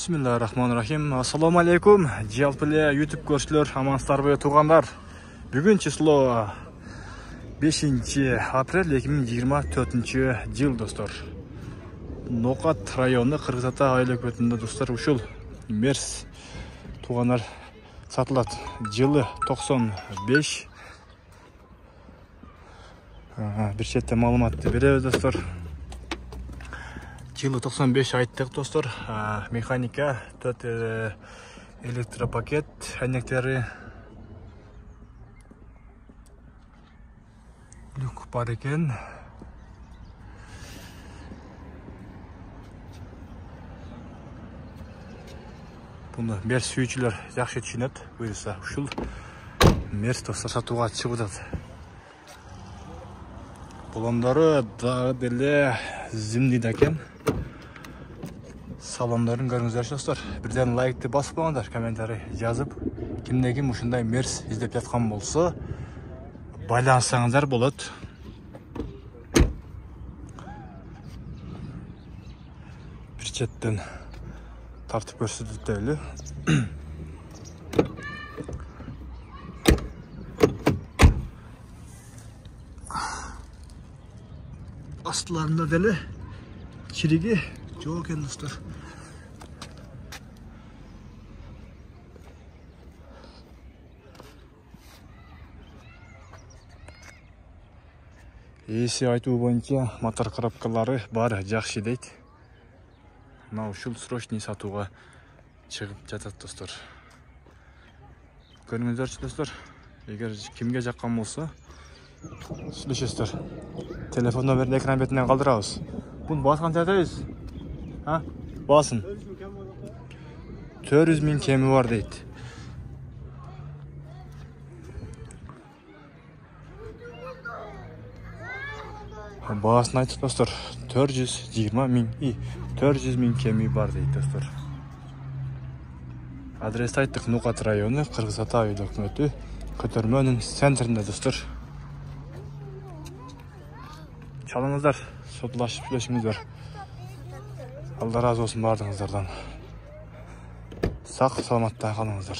Bismillahirrahmanirrahim. Assalamu alaikum. Жалпыле YouTube көршілер, амансыздарбы туғандар. Бүгін число 5 апрель 2024 жыл достар. Ноқат районы Қырғызата айлы көтінде достар ушул мерс туғандар сатылат. Жылы 95. Bir шетте малыматты беребиз достар. Жылы 95 айттық достар. Механика, 4 электропакет, әйнектері, люк бар екен. Бұны мерс сүйіншілер жақшы түсінеді. Бұйырса, ұшыл мерс достар сатуға шығып жатыр. Бұландары дағы деле зімдейді екен. Салондарын көріңіздер достар. Бірден лайкты басып қойыңдар, комментарий жазып, кімде кім ушундай мерс издеп жатқан болса, байланысаңыздар болады. Bir четтен тартып көрсөтөлү. Астыларында деле чириги жок экен достар. Ээси айтуу боюнча мотор коробкалары бар, жакшы дейт. Мына ушул срочный сатууга чыгып жатат достар. Көрүңүздөрчү достар, эгер кимге жаккан болсо сүйлөшөсүздөр. Телефон номерин экран бетинен калтырабыз. Bunu baskan çatayız. Ha? Basın. 400.000 kemi var deydi. Basın aytıp dostlar. 420.000 kemi var deydi dostlar. Adres ayttık Ноқат районы, Қырғызата айлы өкмөтү, Көтөрмөнүн центринде достар. Çalыңыздар, сотулашып сүйлөшүңүздөр. Алла разы болсун бардыңыздардан. Сак саламатта калыңыздар.